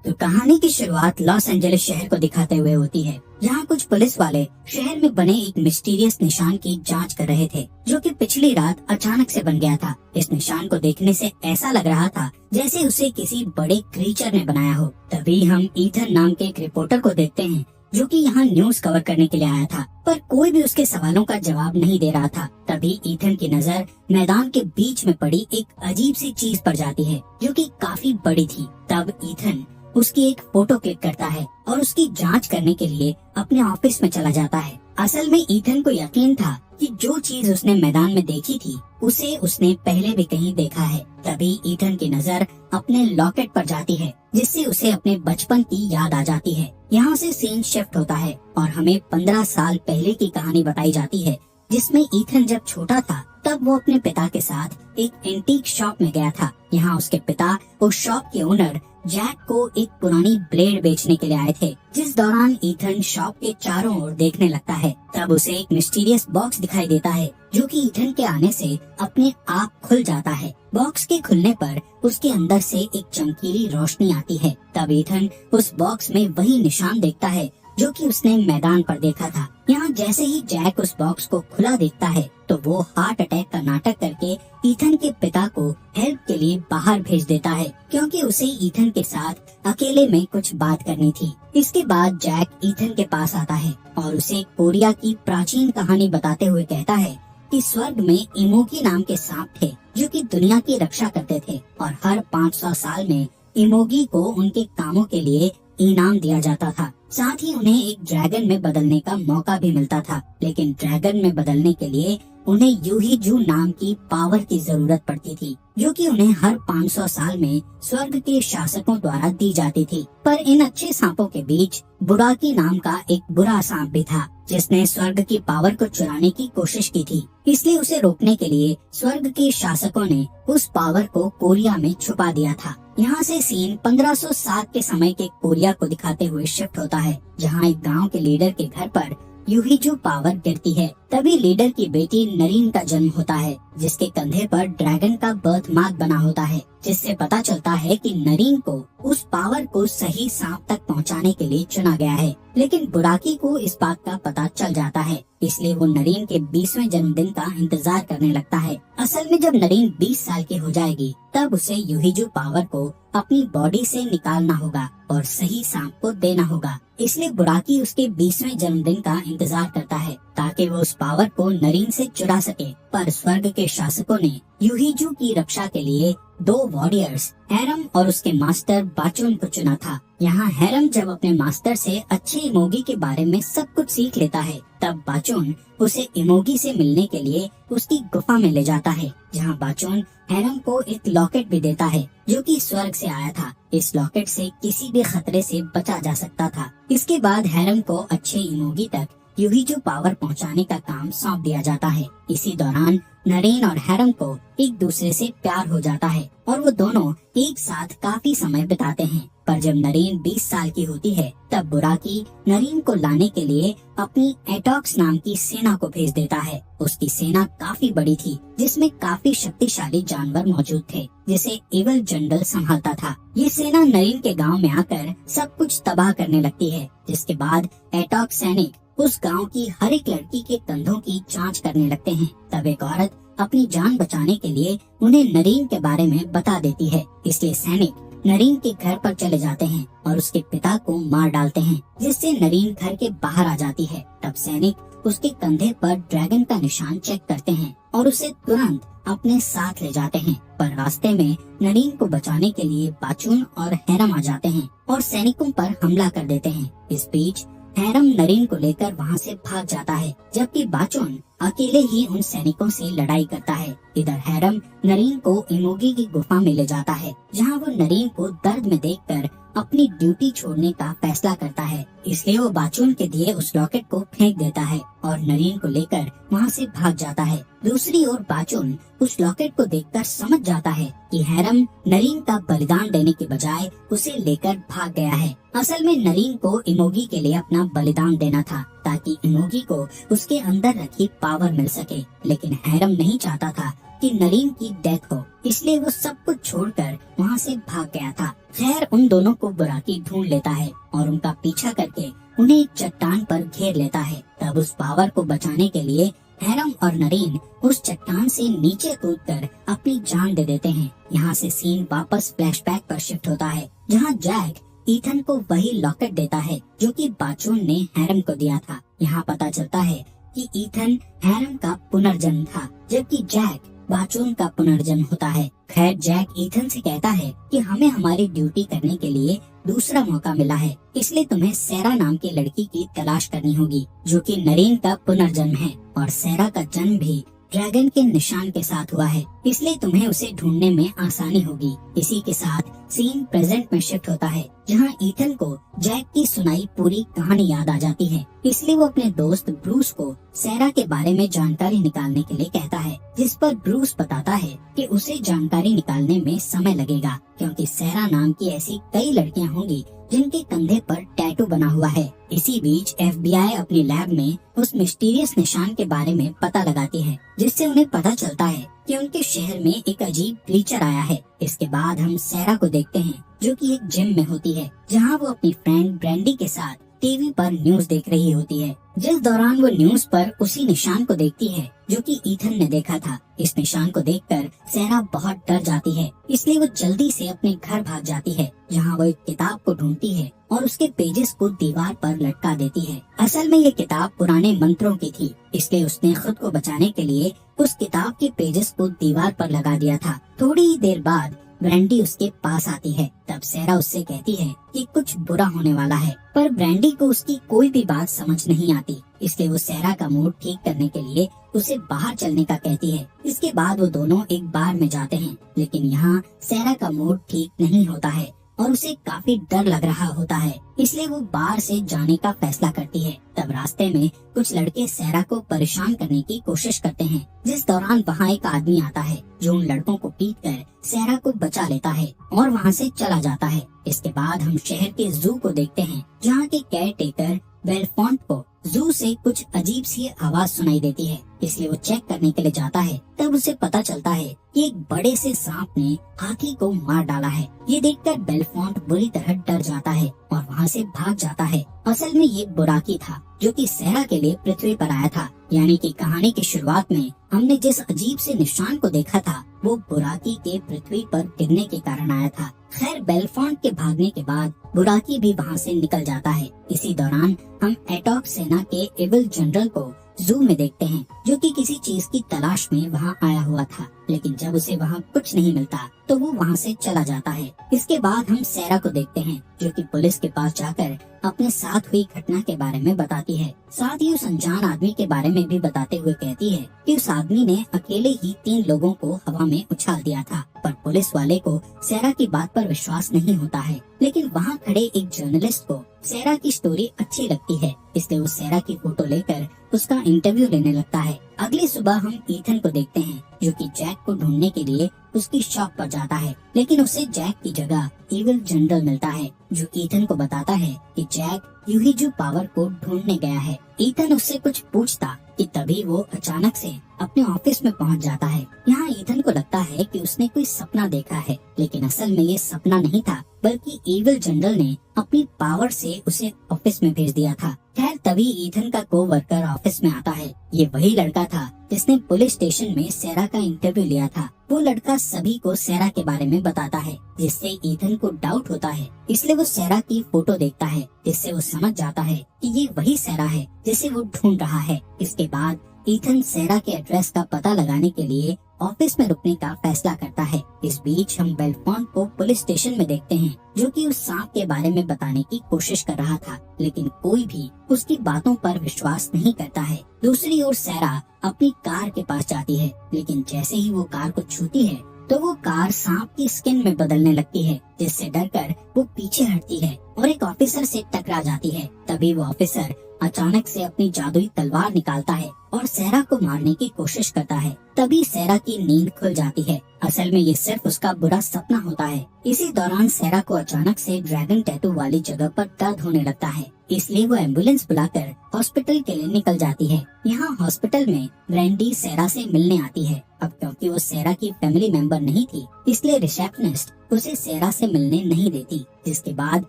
तो कहानी की शुरुआत लॉस एंजलिस शहर को दिखाते हुए होती है, जहाँ कुछ पुलिस वाले शहर में बने एक मिस्टीरियस निशान की जांच कर रहे थे, जो कि पिछली रात अचानक से बन गया था। इस निशान को देखने से ऐसा लग रहा था जैसे उसे किसी बड़े क्रीचर ने बनाया हो। तभी हम ईथन नाम के एक रिपोर्टर को देखते हैं, जो कि यहाँ न्यूज कवर करने के लिए आया था, पर कोई भी उसके सवालों का जवाब नहीं दे रहा था। तभी ईथन की नजर मैदान के बीच में पड़ी एक अजीब सी चीज पर जाती है, जो कि काफी बड़ी थी। तब ईथन उसकी एक फोटो क्लिक करता है और उसकी जांच करने के लिए अपने ऑफिस में चला जाता है। असल में ईथन को यकीन था कि जो चीज उसने मैदान में देखी थी उसे उसने पहले भी कहीं देखा है। तभी ईथन की नजर अपने लॉकेट पर जाती है, जिससे उसे अपने बचपन की याद आ जाती है। यहाँ से सीन शिफ्ट होता है और हमें 15 साल पहले की कहानी बताई जाती है, जिसमें ईथन जब छोटा था तब वो अपने पिता के साथ एक एंटीक शॉप में गया था। यहाँ उसके पिता उस शॉप के ओनर जैक को एक पुरानी ब्लेड बेचने के लिए आए थे। जिस दौरान ईथन शॉप के चारों ओर देखने लगता है, तब उसे एक मिस्टीरियस बॉक्स दिखाई देता है, जो कि ईथन के आने से अपने आप खुल जाता है। बॉक्स के खुलने पर उसके अंदर से एक चमकीली रोशनी आती है। तब ईथन उस बॉक्स में वही निशान देखता है जो कि उसने मैदान पर देखा था। यहाँ जैसे ही जैक उस बॉक्स को खुला देखता है, तो वो हार्ट अटैक का नाटक करके ईथन के पिता को हेल्प के लिए बाहर भेज देता है, क्योंकि उसे ईथन के साथ अकेले में कुछ बात करनी थी। इसके बाद जैक ईथन के पास आता है और उसे कोरिया की प्राचीन कहानी बताते हुए कहता है कि स्वर्ग में इमोगी नाम के सांप थे, जो कि दुनिया की रक्षा करते थे, और हर 500 साल में इमोगी को उनके कामों के लिए इनाम दिया जाता था। साथ ही उन्हें एक ड्रैगन में बदलने का मौका भी मिलता था, लेकिन ड्रैगन में बदलने के लिए उन्हें यूहीजू नाम की पावर की जरूरत पड़ती थी, जो कि उन्हें हर 500 साल में स्वर्ग के शासकों द्वारा दी जाती थी। पर इन अच्छे सांपों के बीच बुराकी नाम का एक बुरा सांप भी था, जिसने स्वर्ग की पावर को चुराने की कोशिश की थी। इसलिए उसे रोकने के लिए स्वर्ग के शासकों ने उस पावर को कोरिया में छुपा दिया था। यहाँ से सीन 1507 के समय के कोरिया को दिखाते हुए शिफ्ट होता है, जहाँ एक गांव के लीडर के घर पर यूहीजू पावर गिरती है। तभी लीडर की बेटी नरीन का जन्म होता है, जिसके कंधे पर ड्रैगन का बर्थ मार्क बना होता है, जिससे पता चलता है कि नरीन को उस पावर को सही सांप तक पहुंचाने के लिए चुना गया है। लेकिन बुराकी को इस बात का पता चल जाता है, इसलिए वो नरीन के 20वें जन्मदिन का इंतजार करने लगता है। असल में जब नरीन 20 साल की हो जाएगी, तब उसे यूहीजू पावर को अपनी बॉडी से निकालना होगा और सही सांप को देना होगा। इसलिए बुराकी उसके 20वें जन्मदिन का इंतजार करता है, ताकि वो उस पावर को नरीन से चुरा सके। पर स्वर्ग के शासकों ने यूहीजू की रक्षा के लिए 2 वॉरियर्स हैरम और उसके मास्टर बाचुन को चुना था। यहाँ हैरम जब अपने मास्टर से अच्छे इमोगी के बारे में सब कुछ सीख लेता है, तब बाचुन उसे इमोगी से मिलने के लिए उसकी गुफा में ले जाता है, जहाँ बाचुन हैरम को एक लॉकेट भी देता है, जो कि स्वर्ग से आया था। इस लॉकेट से किसी भी खतरे से बचा जा सकता था। इसके बाद हैरम को अच्छे इमोगी तक यूहीजू पावर पहुंचाने का काम सौंप दिया जाता है। इसी दौरान नरीन और हैरम को एक दूसरे से प्यार हो जाता है और वो दोनों एक साथ काफी समय बिताते हैं। पर जब नरीन 20 साल की होती है, तब बुराकी नरीन को लाने के लिए अपनी एटॉक्स नाम की सेना को भेज देता है। उसकी सेना काफी बड़ी थी, जिसमें काफी शक्तिशाली जानवर मौजूद थे, जिसे एवल जंडल संभालता था। ये सेना नरीन के गांव में आकर सब कुछ तबाह करने लगती है, जिसके बाद एटॉक्स सैनिक उस गांव की हर एक लड़की के कंधों की जांच करने लगते हैं। तब एक औरत अपनी जान बचाने के लिए उन्हें नरीन के बारे में बता देती है, इसलिए सैनिक नरीन के घर पर चले जाते हैं और उसके पिता को मार डालते हैं, जिससे नरीन घर के बाहर आ जाती है। तब सैनिक उसके कंधे पर ड्रैगन का निशान चेक करते हैं और उसे तुरंत अपने साथ ले जाते हैं। पर रास्ते में नरीन को बचाने के लिए बाचुन और हैरम आ जाते हैं और सैनिकों पर हमला कर देते हैं। इस बीच हैरम नरीन को लेकर वहाँ से भाग जाता है, जबकि बाचुन अकेले ही उन सैनिकों से लड़ाई करता है। इधर हैरम नरीन को इमोगी की गुफा में ले जाता है, जहाँ वो नरीन को दर्द में देखकर अपनी ड्यूटी छोड़ने का फैसला करता है। इसलिए वो बाचुन के दिए उस लॉकेट को फेंक देता है और नरीन को लेकर वहाँ से भाग जाता है। दूसरी ओर बाचुन उस लॉकेट को देखकर समझ जाता है कि हैरम नरीन का बलिदान देने के बजाय उसे लेकर भाग गया है। असल में नरीन को इमोगी के लिए अपना बलिदान देना था, ताकि इमोगी को उसके अंदर रखी पावर मिल सके, लेकिन हैरम नहीं चाहता था कि नरीन की डेथ हो, इसलिए वो सब कुछ छोड़कर वहाँ से भाग गया था। खैर उन दोनों को बुराकी ढूंढ लेता है और उनका पीछा करके उन्हें एक चट्टान पर घेर लेता है। तब उस पावर को बचाने के लिए हैरम और नरीन उस चट्टान से नीचे कूदकर अपनी जान दे देते हैं। यहाँ से सीन वापस फ्लैशबैक पर शिफ्ट होता है, जहाँ जैक ईथन को वही लॉकेट देता है जो कि बाचून ने हैरम को दिया था। यहाँ पता चलता है कि ईथन हैरम का पुनर्जन्म था, जबकि जैक बाचून का पुनर्जन्म होता है। खैर जैक ईथन से कहता है कि हमें हमारी ड्यूटी करने के लिए दूसरा मौका मिला है, इसलिए तुम्हें सैरा नाम की लड़की की तलाश करनी होगी, जो कि नरीन का पुनर्जन्म है। और सैरा का जन्म भी ड्रैगन के निशान के साथ हुआ है, इसलिए तुम्हें उसे ढूंढने में आसानी होगी। इसी के साथ सीन प्रेजेंट में शिफ्ट होता है, जहां ईथन को जैक की सुनाई पूरी कहानी याद आ जाती है। इसलिए वो अपने दोस्त ब्रूस को सैरा के बारे में जानकारी निकालने के लिए कहता है, जिस पर ब्रूस बताता है कि उसे जानकारी निकालने में समय लगेगा, क्योंकि सैरा नाम की ऐसी कई लड़कियां होंगी जिनके कंधे पर टैटू बना हुआ है। इसी बीच FBI अपनी लैब में उस मिस्टीरियस निशान के बारे में पता लगाती है, जिससे उन्हें पता चलता है कि उनके शहर में एक अजीब क्रीचर आया है। इसके बाद हम सैरा को देखते हैं, जो कि एक जिम में होती है, जहां वो अपनी फ्रेंड ब्रेंडी के साथ टीवी पर न्यूज देख रही होती है। जिस दौरान वो न्यूज पर उसी निशान को देखती है जो कि ईथन ने देखा था। इस निशान को देखकर सैरा बहुत डर जाती है, इसलिए वो जल्दी से अपने घर भाग जाती है, जहां वो एक किताब को ढूंढती है और उसके पेजेस को दीवार पर लटका देती है। असल में ये किताब पुराने मंत्रों की थी, इसलिए उसने खुद को बचाने के लिए उस किताब के पेजेस को दीवार पर लगा दिया था। थोड़ी ही देर बाद ब्रेंडी उसके पास आती है। तब सैरा उससे कहती है कि कुछ बुरा होने वाला है, पर ब्रेंडी को उसकी कोई भी बात समझ नहीं आती, इसलिए वो सैरा का मूड ठीक करने के लिए उसे बाहर चलने का कहती है। इसके बाद वो दोनों एक बार में जाते हैं, लेकिन यहाँ सैरा का मूड ठीक नहीं होता है और उसे काफी डर लग रहा होता है, इसलिए वो बार से जाने का फैसला करती है। तब रास्ते में कुछ लड़के सैरा को परेशान करने की कोशिश करते हैं, जिस दौरान वहाँ एक आदमी आता है जो उन लड़कों को पीटकर सैरा को बचा लेता है और वहाँ से चला जाता है। इसके बाद हम शहर के जू को देखते हैं, जहाँ के केयर टेकर बेलफॉन्ट को जू से कुछ अजीब सी आवाज सुनाई देती है, इसलिए वो चेक करने के लिए जाता है। तब उसे पता चलता है कि एक बड़े से सांप ने हाथी को मार डाला है। ये देखकर बेलफॉन्ट बुरी तरह डर जाता है और वहाँ से भाग जाता है। असल में ये बुराकी था जो कि सैरा के लिए पृथ्वी पर आया था, यानी कि कहानी की शुरुआत में हमने जिस अजीब से निशान को देखा था वो बुराकी के पृथ्वी पर गिरने के कारण आया था। खैर बेलफॉन्ट के भागने के बाद बुराकी भी वहाँ से निकल जाता है। इसी दौरान हम एटॉक सेना के एविल जनरल को जू में देखते हैं, जो कि किसी चीज की तलाश में वहाँ आया हुआ था, लेकिन जब उसे वहाँ कुछ नहीं मिलता तो वो वहाँ से चला जाता है। इसके बाद हम सैरा को देखते हैं, जो कि पुलिस के पास जाकर अपने साथ हुई घटना के बारे में बताती है। साथ ही उस अनजान आदमी के बारे में भी बताते हुए कहती है कि उस आदमी ने अकेले ही 3 लोगों को हवा में उछाल दिया था, पर पुलिस वाले को सैरा की बात पर विश्वास नहीं होता है। लेकिन वहाँ खड़े एक जर्नलिस्ट को सैरा की स्टोरी अच्छी लगती है, इसलिए वो सैरा की फोटो लेकर उसका इंटरव्यू लेने लगता है। अगली सुबह हम ईथन को देखते हैं, जो कि जैक को ढूंढने के लिए उसकी शॉप पर जाता है, लेकिन उसे जैक की जगह एविल जनरल मिलता है, जो ईथन को बताता है कि जैक यूहिजू पावर को ढूंढने गया है। ईथन उससे कुछ पूछता कि तभी वो अचानक से अपने ऑफिस में पहुंच जाता है। यहाँ ईथन को लगता है कि उसने कोई सपना देखा है, लेकिन असल में ये सपना नहीं था, बल्कि एविल जनरल ने अपनी पावर से उसे ऑफिस में भेज दिया था। खैर तभी ईथन का कोवर्कर ऑफिस में आता है। ये वही लड़का था जिसने पुलिस स्टेशन में सैरा का इंटरव्यू लिया था। वो लड़का सभी को सैरा के बारे में बताता है, जिससे ईथन को डाउट होता है, इसलिए वो सैरा की फोटो देखता है, जिससे वो समझ जाता है कि ये वही सैरा है जिसे वो ढूंढ रहा है। इसके बाद ईथन सैरा के एड्रेस का पता लगाने के लिए ऑफिस में रुकने का फैसला करता है। इस बीच हम बेलफॉन्ट को पुलिस स्टेशन में देखते हैं, जो कि उस सांप के बारे में बताने की कोशिश कर रहा था, लेकिन कोई भी उसकी बातों पर विश्वास नहीं करता है। दूसरी ओर सैरा अपनी कार के पास जाती है, लेकिन जैसे ही वो कार को छूती है तो वो कार सांप की स्किन में बदलने लगती है, जिससे डरकर वो पीछे हटती है और एक ऑफिसर से टकरा जाती है। तभी वो ऑफिसर अचानक से अपनी जादुई तलवार निकालता है और सेरा को मारने की कोशिश करता है। तभी सेरा की नींद खुल जाती है। असल में ये सिर्फ उसका बुरा सपना होता है। इसी दौरान सेरा को अचानक से ड्रैगन टैटू वाली जगह पर दर्द होने लगता है, इसलिए वो एम्बुलेंस बुलाकर हॉस्पिटल के लिए निकल जाती है। यहाँ हॉस्पिटल में ब्रेंडी सेरा से मिलने आती है। अब क्योंकि वो सेरा की फैमिली मेंबर नहीं थी, इसलिए रिसेप्शनिस्ट उसे सेरा से मिलने नहीं देती। जिसके बाद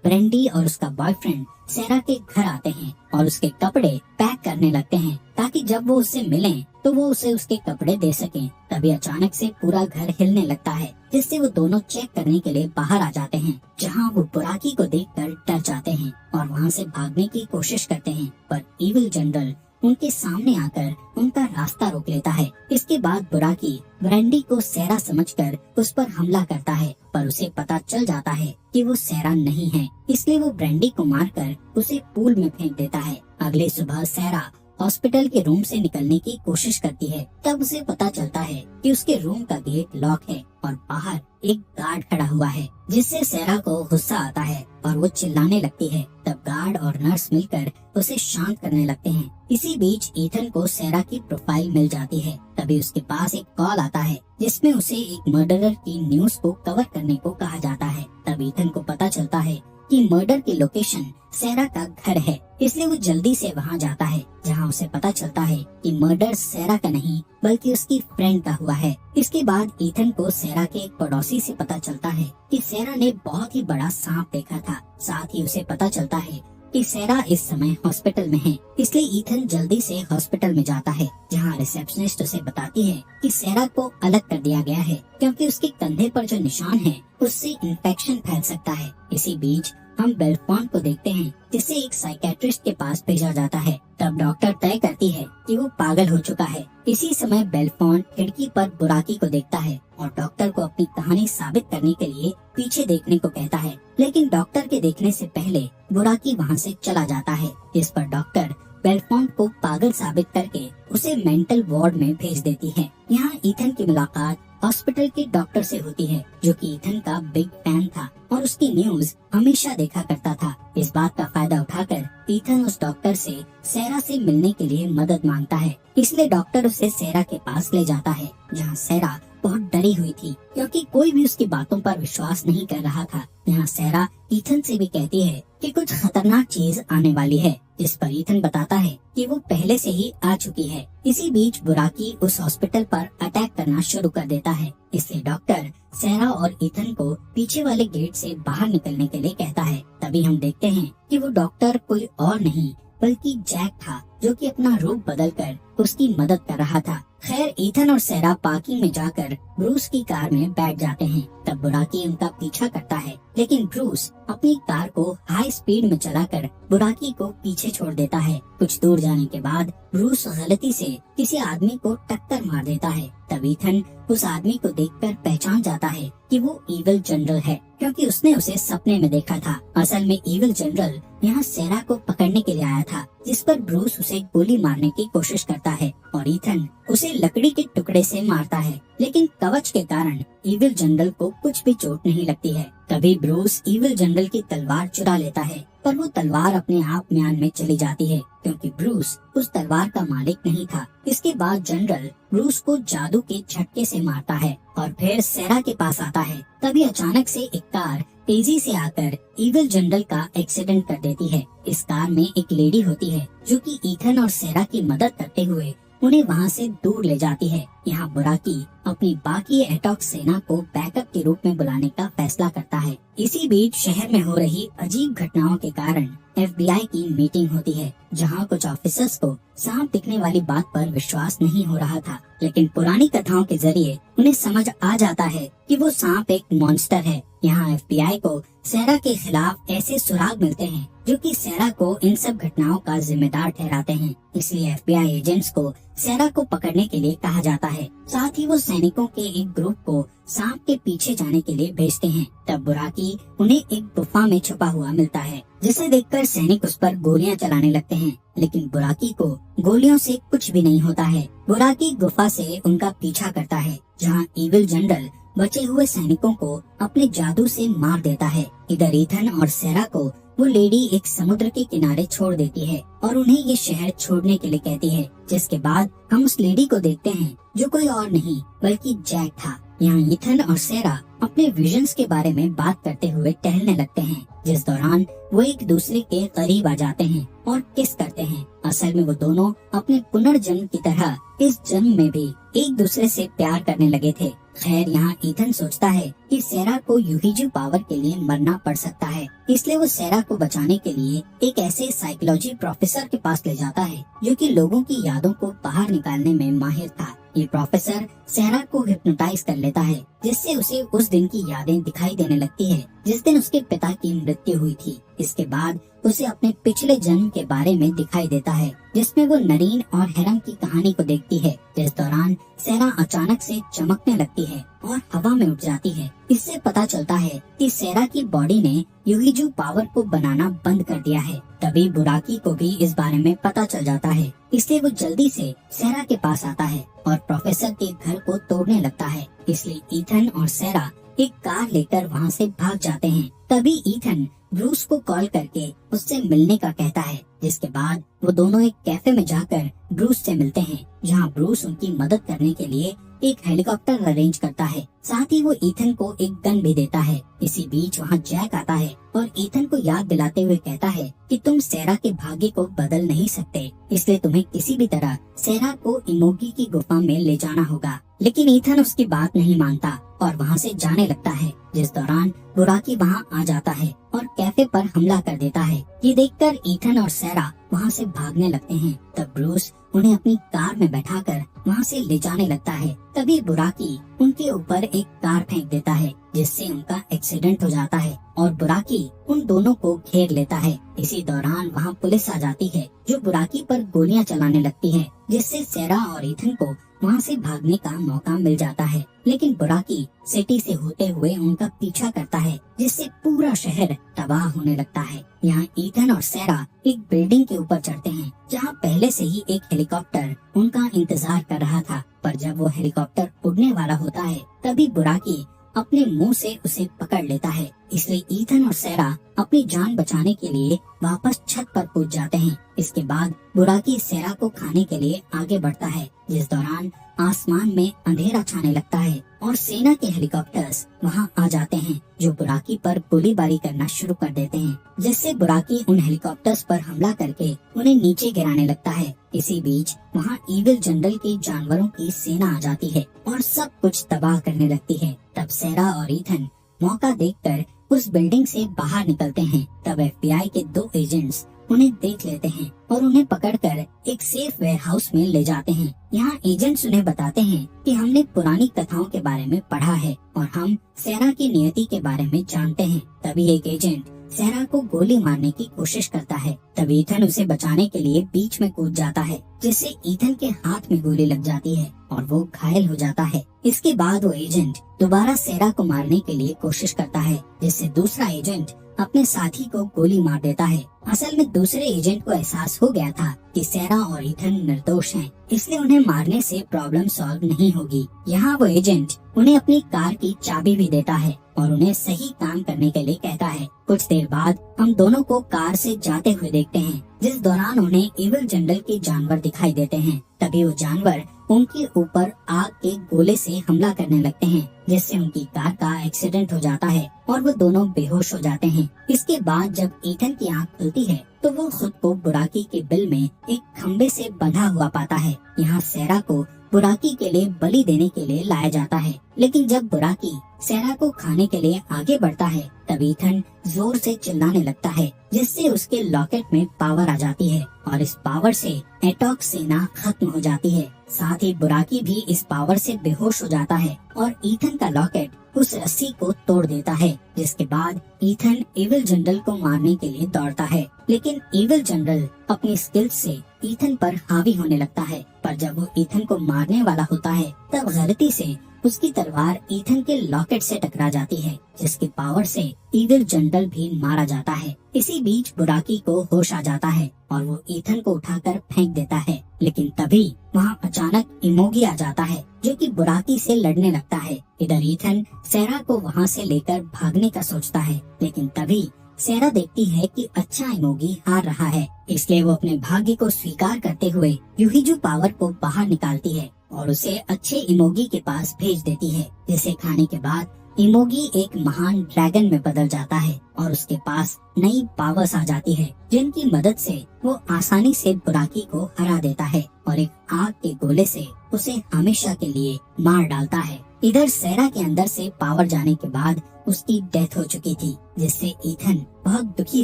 ब्रेंडी और उसका बॉयफ्रेंड सेरा के घर आते हैं और उसके कपड़े पैक करने लगते हैं ताकि जब वो उससे मिलें तो वो उसे उसके कपड़े दे सकें। तभी अचानक से पूरा घर हिलने लगता है, जिससे वो दोनों चेक करने के लिए बाहर आ जाते हैं, जहां वो बुराकी को देखकर डर जाते हैं और वहां से भागने की कोशिश करते हैं। पर इविल जनरल उनके सामने आकर उनका रास्ता रोक लेता है। इसके बाद बुराकी ब्रेंडी को सेरा समझकर उस पर हमला करता है, पर उसे पता चल जाता है कि वो सेरा नहीं है, इसलिए वो ब्रेंडी को मारकर उसे पूल में फेंक देता है। अगले सुबह सेरा हॉस्पिटल के रूम से निकलने की कोशिश करती है। तब उसे पता चलता है कि उसके रूम का गेट लॉक है और बाहर एक गार्ड खड़ा हुआ है, जिससे सेरा को गुस्सा आता है और वो चिल्लाने लगती है। तब गार्ड और नर्स मिलकर उसे शांत करने लगते हैं। इसी बीच ईथन को सेरा की प्रोफाइल मिल जाती है। तभी उसके पास एक कॉल आता है, जिसमें उसे एक मर्डरर की न्यूज को कवर करने को कहा जाता है। तब ईथन को पता चलता है कि मर्डर की लोकेशन सेरा का घर है, इसलिए वो जल्दी से वहां जाता है, जहां उसे पता चलता है कि मर्डर सेरा का नहीं बल्कि उसकी फ्रेंड का हुआ है। इसके बाद ईथन को सेरा के एक पड़ोसी से पता चलता है कि सेरा ने बहुत ही बड़ा सांप देखा था। साथ ही उसे पता चलता है कि सेरा इस समय हॉस्पिटल में है, इसलिए ईथन जल्दी से हॉस्पिटल में जाता है, जहां रिसेप्शनिस्ट उसे बताती है कि सेरा को अलग कर दिया गया है क्योंकि उसके कंधे पर जो निशान है उससे इन्फेक्शन फैल सकता है। इसी बीच हम बेल्फॉन्ट को देखते हैं, जिसे एक साइकेट्रिस्ट के पास भेजा जाता है। तब डॉक्टर तय करती है कि वो पागल हो चुका है। इसी समय बेल्फॉन्ट खिड़की पर बुराकी को देखता है और डॉक्टर को अपनी कहानी साबित करने के लिए पीछे देखने को कहता है, लेकिन डॉक्टर के देखने से पहले बुराकी वहाँ से चला जाता है। इस पर डॉक्टर बेल्फॉन्ट को पागल साबित करके उसे मेंटल वार्ड में भेज देती है। यहाँ ईथन की मुलाकात हॉस्पिटल के डॉक्टर से होती है, जो कि ईथन का बिग फैन था और उसकी न्यूज हमेशा देखा करता था। इस बात का फायदा उठाकर ईथन उस डॉक्टर से सेरा से मिलने के लिए मदद मांगता है, इसलिए डॉक्टर उसे सेरा के पास ले जाता है, जहाँ सेरा बहुत डरी हुई थी क्योंकि कोई भी उसकी बातों पर विश्वास नहीं कर रहा था। यहाँ सेरा ईथन से भी कहती है कि कुछ खतरनाक चीज आने वाली है, जिस पर ईथन बताता है कि वो पहले से ही आ चुकी है। इसी बीच बुराकी उस हॉस्पिटल पर अटैक करना शुरू कर देता है, इसलिए डॉक्टर सेरा और ईथन को पीछे वाले गेट से बाहर निकलने के लिए कहता है। तभी हम देखते हैं कि वो डॉक्टर कोई और नहीं बल्कि जैक था, जो कि अपना रूप बदलकर उसकी मदद कर रहा था। खैर ईथन और सेरा पार्किंग में जाकर ब्रूस की कार में बैठ जाते हैं। तब बुराकी उनका पीछा करता है, लेकिन ब्रूस अपनी कार को हाई स्पीड में चलाकर बुराकी को पीछे छोड़ देता है। कुछ दूर जाने के बाद ब्रूस गलती से किसी आदमी को टक्कर मार देता है। तब ईथन उस आदमी को देखकर पहचान जाता है कि वो इविल जनरल है, क्योंकि उसने उसे सपने में देखा था। असल में इविल जनरल यहाँ सेरा को पकड़ने के लिए आया था, जिस पर ब्रूस उसे गोली मारने की कोशिश करता है और ईथन उसे लकड़ी के टुकड़े से मारता है, लेकिन कवच के कारण इविल जनरल को कुछ भी चोट नहीं लगती है। तभी ब्रूस इविल जनरल की तलवार चुरा लेता है, पर वो तलवार अपने आप म्यान में चली जाती है, क्योंकि ब्रूस उस तलवार का मालिक नहीं था। इसके बाद जनरल ब्रूस को जादू के झटके से मारता है और फिर सेरा के पास आता है। तभी अचानक से एक कार तेजी से आकर इविल जनरल का एक्सीडेंट कर देती है। इस कार में एक लेडी होती है, जो कि ईथन और सेरा की मदद करते हुए उन्हें वहाँ से दूर ले जाती है। यहाँ बुराकी अपनी बाकी एटॉक सेना को बैकअप के रूप में बुलाने का फैसला करता है। इसी बीच शहर में हो रही अजीब घटनाओं के कारण FBI की मीटिंग होती है, जहाँ कुछ ऑफिसर्स को सांप दिखने वाली बात पर विश्वास नहीं हो रहा था, लेकिन पुरानी कथाओं के जरिए उन्हें समझ आ जाता है कि वो सांप एक मॉन्स्टर है। यहाँ FBI को सेरा के खिलाफ ऐसे सुराग मिलते हैं जो कि सेरा को इन सब घटनाओं का जिम्मेदार ठहराते हैं, इसलिए FBI एजेंट्स को सेरा को पकड़ने के लिए कहा जाता है। साथ ही वो सैनिकों के एक ग्रुप को सांप के पीछे जाने के लिए भेजते हैं। तब बुराकी उन्हें एक गुफा में छुपा हुआ मिलता है, जिसे देखकर सैनिक उस पर गोलियां चलाने लगते हैं, लेकिन बुराकी को गोलियों से कुछ भी नहीं होता है। बुराकी गुफा से उनका पीछा करता है, जहां इविल जनरल बचे हुए सैनिकों को अपने जादू से मार देता है। इधर ईथन और सेरा को वो लेडी एक समुद्र के किनारे छोड़ देती है और उन्हें ये शहर छोड़ने के लिए कहती है, जिसके बाद हम उस लेडी को देखते हैं जो कोई और नहीं बल्कि जैक था। यहाँ ईथन और सेरा अपने विजन्स के बारे में बात करते हुए टहलने लगते हैं, जिस दौरान वो एक दूसरे के करीब आ जाते हैं और किस करते हैं। असल में वो दोनों अपने पुनर्जन्म की तरह इस जन्म में भी एक दूसरे से प्यार करने लगे थे। खैर, यहाँ ईथन सोचता है कि सेरा को यूहिजू पावर के लिए मरना पड़ सकता है, इसलिए वो सेरा को बचाने के लिए एक ऐसे साइकोलॉजी प्रोफेसर के पास ले जाता है जो कि लोगों की यादों को बाहर निकालने में माहिर था। ये प्रोफेसर सेरा को हिप्नोटाइज कर लेता है, जिससे उसे उस दिन की यादें दिखाई देने लगती है जिस दिन उसके पिता की मृत्यु हुई थी। इसके बाद उसे अपने पिछले जन्म के बारे में दिखाई देता है, जिसमें वो नरीन और हेरम की कहानी को देखती है, जिस दौरान सेरा अचानक से चमकने लगती है और हवा में उठ जाती है। इससे पता चलता है कि सेरा की बॉडी ने यूहिजू पावर को बनाना बंद कर दिया है। तभी बुराकी को भी इस बारे में पता चल जाता है, इसलिए वो जल्दी से सेरा के पास आता है और प्रोफेसर के घर को तोड़ने लगता है। इसलिए ईथन और सेरा एक कार लेकर वहाँ से भाग जाते हैं। तभी ईथन ब्रूस को कॉल करके उससे मिलने का कहता है, जिसके बाद वो दोनों एक कैफे में जाकर ब्रूस से मिलते हैं, जहाँ ब्रूस उनकी मदद करने के लिए एक हेलीकॉप्टर अरेंज करता है। साथ ही वो ईथन को एक गन भी देता है। इसी बीच वहाँ जैक आता है और ईथन को याद दिलाते हुए कहता है कि तुम सेरा के भाग्य को बदल नहीं सकते, इसलिए तुम्हें किसी भी तरह सेरा को इमोगी की गुफा में ले जाना होगा। लेकिन ईथन उसकी बात नहीं मानता और वहाँ से जाने लगता है, जिस दौरान बुराकी वहाँ आ जाता है और कैफे पर हमला कर देता है। ये देखकर ईथन और सेरा वहाँ से भागने लगते हैं। तब ब्रूस उन्हें अपनी कार में बैठाकर वहाँ से ले जाने लगता है। तभी बुराकी उनके ऊपर एक कार फेंक देता है, जिससे उनका एक्सीडेंट हो जाता है और बुराकी उन दोनों को घेर लेता है। इसी दौरान वहाँ पुलिस आ जाती है, जो बुराकी पर गोलियां चलाने लगती है, जिससे सेरा और ईथन को वहाँ से भागने का मौका मिल जाता है। लेकिन बुराकी सिटी से होते हुए उनका पीछा करता है, जिससे पूरा शहर तबाह होने लगता है। यहाँ ईथन और सेरा एक बिल्डिंग के ऊपर चढ़ते हैं, जहाँ पहले से ही एक हेलीकॉप्टर उनका इंतजार कर रहा था। पर जब वो हेलीकॉप्टर उड़ने वाला होता है, तभी बुराकी अपने मुंह से उसे पकड़ लेता है। इसलिए ईथन और सेरा अपनी जान बचाने के लिए वापस छत पर कूद जाते हैं। इसके बाद बुराकी सेरा को खाने के लिए आगे बढ़ता है, जिस दौरान आसमान में अंधेरा छाने लगता है और सेना के हेलीकॉप्टर्स वहां आ जाते हैं, जो बुराकी पर गोलीबारी करना शुरू कर देते हैं, जिससे बुराकी उन हेलीकॉप्टर्स पर हमला करके उन्हें नीचे गिराने लगता है। इसी बीच वहां ईविल जनरल के जानवरों की सेना आ जाती है और सब कुछ तबाह करने लगती है। तब सेरा और ईथन मौका देखकर उस बिल्डिंग से बाहर निकलते हैं। तब FBI के 2 एजेंट्स उन्हें देख लेते हैं और उन्हें पकड़कर एक सेफ वेयर हाउस में ले जाते हैं। यहाँ एजेंट्स उन्हें बताते हैं कि हमने पुरानी कथाओं के बारे में पढ़ा है और हम सेरा की नियति के बारे में जानते हैं। तभी एक एजेंट सेरा को गोली मारने की कोशिश करता है। तब ईथन उसे बचाने के लिए बीच में कूद जाता है, जिससे ईथन के हाथ में गोली लग जाती है और वो घायल हो जाता है। इसके बाद वो एजेंट दोबारा सेरा को मारने के लिए कोशिश करता है, जिससे दूसरा एजेंट अपने साथी को गोली मार देता है। असल में दूसरे एजेंट को एहसास हो गया था कि सेरा और ईथन निर्दोष हैं, इसलिए उन्हें मारने से प्रॉब्लम सॉल्व नहीं होगी। यहाँ वो एजेंट उन्हें अपनी कार की चाबी भी देता है और उन्हें सही काम करने के लिए कहता है। कुछ देर बाद हम दोनों को कार से जाते हुए देखते हैं, जिस दौरान उन्हें इविल जनरल के जानवर दिखाई देते हैं। तभी वो जानवर उनके ऊपर आग के गोले से हमला करने लगते हैं, जिससे उनकी कार का एक्सीडेंट हो जाता है और वो दोनों बेहोश हो जाते हैं। इसके बाद जब ईथन की आंख खुलती है तो वो खुद को बुराकी के बिल में एक खम्बे से बंधा हुआ पाता है। यहाँ सेरा को बुराकी के लिए बलि देने के लिए लाया जाता है, लेकिन जब बुराकी सेरा को खाने के लिए आगे बढ़ता है तब ईथन जोर से चिल्लाने लगता है, जिससे उसके लॉकेट में पावर आ जाती है और इस पावर से एटॉक सेना खत्म हो जाती है। साथ ही बुराकी भी इस पावर से बेहोश हो जाता है और ईथन का लॉकेट उस रस्सी को तोड़ देता है। जिसके बाद ईथन इविल जनरल को मारने के लिए दौड़ता है, लेकिन इविल जनरल अपनी स्किल्स से ईथन पर हावी होने लगता है। पर जब वो ईथन को मारने वाला होता है तब गलती से उसकी तलवार ईथन के लॉकेट से टकरा जाती है, जिसकी पावर से इविल जनरल भी मारा जाता है। इसी बीच बुराकी को होश आ जाता है और वो ईथन को उठाकर फेंक देता है, लेकिन तभी वहाँ अचानक इमोगी आ जाता है, जो कि बुराकी से लड़ने लगता है। इधर ईथन सेरा को वहाँ से लेकर भागने का सोचता है, लेकिन तभी सेरा देखती है कि अच्छा इमोगी हार रहा है, इसलिए वो अपने भाग्य को स्वीकार करते हुए यूहिजू पावर को बाहर निकालती है और उसे अच्छे इमोगी के पास भेज देती है, जिसे खाने के बाद इमोगी एक महान ड्रैगन में बदल जाता है और उसके पास नई पावर्स आ जाती है, जिनकी मदद से वो आसानी से बुराकी को हरा देता है और एक आग के गोले से उसे हमेशा के लिए मार डालता है। इधर सेरा के अंदर से पावर जाने के बाद उसकी डेथ हो चुकी थी, जिससे ईथन बहुत दुखी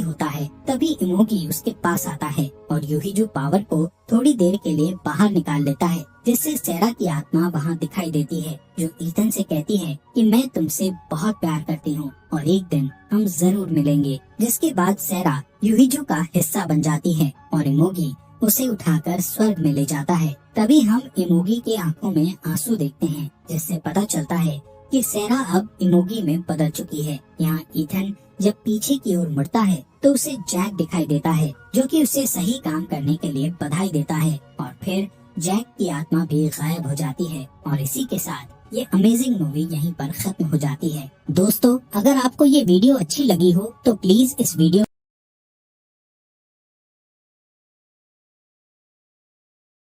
होता है। तभी इमोगी उसके पास आता है और यूहिजू पावर को थोड़ी देर के लिए बाहर निकाल लेता है, जिससे सेरा की आत्मा वहाँ दिखाई देती है, जो ईथन से कहती है कि मैं तुमसे बहुत प्यार करती हूँ और एक दिन हम जरूर मिलेंगे। जिसके बाद सेरा यूहिजू का हिस्सा बन जाती है और इमोगी उसे उठाकर स्वर्ग में ले जाता है। तभी हम इमोगी के आंखों में आंसू देखते हैं, जिससे पता चलता है कि सेरा अब इमोगी में बदल चुकी है। यहाँ ईथन जब पीछे की ओर मुड़ता है तो उसे जैक दिखाई देता है, जो कि उसे सही काम करने के लिए बधाई देता है और फिर जैक की आत्मा भी गायब हो जाती है और इसी के साथ ये अमेजिंग मूवी यहीं पर खत्म हो जाती है। दोस्तों, अगर आपको ये वीडियो अच्छी लगी हो तो प्लीज इस वीडियो